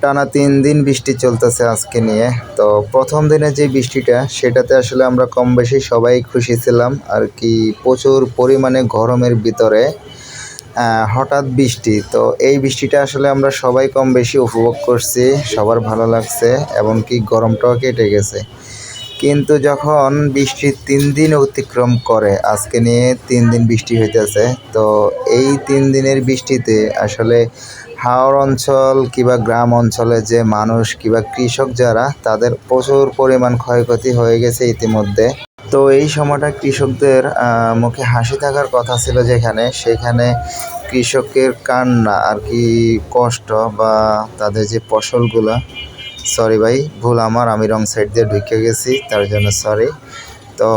টানা 3 দিন বৃষ্টি চলতেছে আজকে নিয়ে। তো প্রথম দিনে যে বৃষ্টিটা সেটাতে আসলে আমরা কম বেশি সবাই খুশি ছিলাম আর কি। প্রচুর পরিমাণে গরমের ভিতরে হঠাৎ বৃষ্টি, তো এই বৃষ্টিটা আসলে আমরা সবাই কম বেশি উপভোগ করছি, সবার ভালো লাগছে এবং কি গরমটাও কেটে গেছে। কিন্তু যখন বৃষ্টি 3 দিন অতিক্রম করে, আজকে নিয়ে 3 দিন বৃষ্টি হইতেছে, তো এই 3 দিনের বৃষ্টিতে আসলে হাওর অঞ্চল কিংবা গ্রাম অঞ্চলে যে মানুষ কিংবা কৃষক যারা, তাদের প্রচুর পরিমাণ ক্ষয়ক্ষতি হয়ে গেছে ইতিমধ্যে। তো এই সময়টা কৃষকদের মুখে হাসি থাকার কথা ছিল, যেখানে সেখানে কৃষকের কান্না আর কি, কষ্ট বা তাদের যে ফসলগুলা, সরি ভাই, ভুল আমার, আমি রং সাইড দিয়ে ঢুকে গেছি, তার জন্য সরি। তো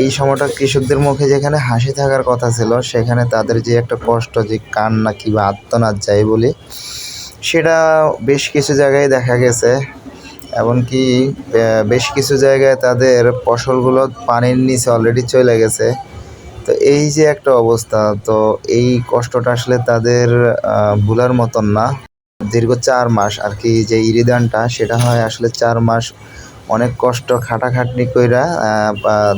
এই সময়টা কৃষকদের মুখে যেখানে হাসি থাকার কথা ছিল, সেখানে তাদের যে একটা কষ্ট, যে কান্না কিংবা আর্তনাদ যাই বলি, সেটা বেশ কিছু জায়গায় দেখা গেছে। এমনকি বেশ কিছু জায়গায় তাদের ফসলগুলো পানির নিচে অলরেডি চলে গেছে। তো এই যে একটা অবস্থা, তো এই কষ্টটা আসলে তাদের ভুলার মতন না। দীর্ঘ 4 মাস আর কি যে ইরিধানটা, সেটা হয় আসলে 4 মাস অনেক কষ্ট খাটাখাটনি কইরা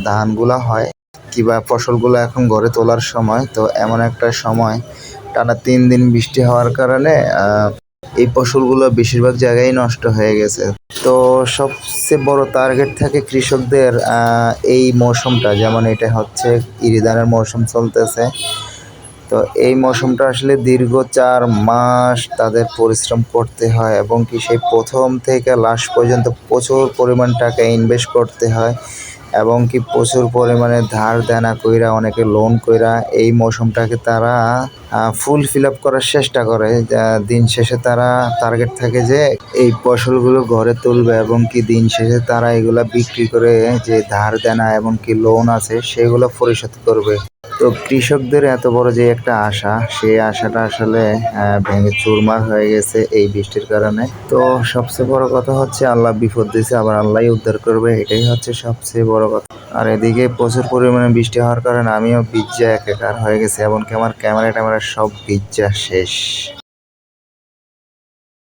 ধানগুলা হয় কিংবা ফসলগুলো এখন ঘরে তোলার সময়। তো এমন একটা সময় টানা 3 দিন বৃষ্টি হওয়ার কারণে এই ফসলগুলো বেশিরভাগ জায়গায় নষ্ট হয়ে গেছে। তো সবচেয়ে বড় টার্গেট থাকে কৃষকদের এই মৌসুমটা, যেমন এটা হচ্ছে ইরিধানের মৌসুম চলতেছে। তো এই মৌসুমটা আসলে দীর্ঘ 4 মাস তাদের পরিশ্রম করতে হয় এবং কি সেই প্রথম থেকে লাস্ট পর্যন্ত প্রচুর পরিমাণ টাকা ইনভেস্ট করতে হয় এবং কি প্রচুর পরিমাণে ধার দেনা কইরা, অনেকে লোন কইরা এই মৌসুমটাকে তারা ফুল ফিল আপ করার চেষ্টা করে। দিন শেষে তারা টার্গেট থাকে যে এই ফসলগুলো ঘরে তুলবে এবং কি দিন শেষে তারা এগুলা বিক্রি করে যে ধার দেনা এবং কি লোন আছে সেগুলো পরিশোধ করবে। তো কৃষকদের এত বড় যে একটা আশা, সেই আশাটা আসলে ভেঙে চুরমার হয়ে গেছে এই বৃষ্টির কারণে। তো সবচেয়ে বড় কথা হচ্ছে আল্লাহ বিপদ দিয়েছে, আবার আল্লাহই উদ্ধার করবে, এটাই হচ্ছে সবচেয়ে বড় কথা। আর এদিকে প্রচুর পরিমাণে বৃষ্টি হওয়ার কারণে আমিও ভিজা একাকার হয়ে গেছি, এমনকি আমার ক্যামেরা ট্যামেরা সব ভিজা শেষ।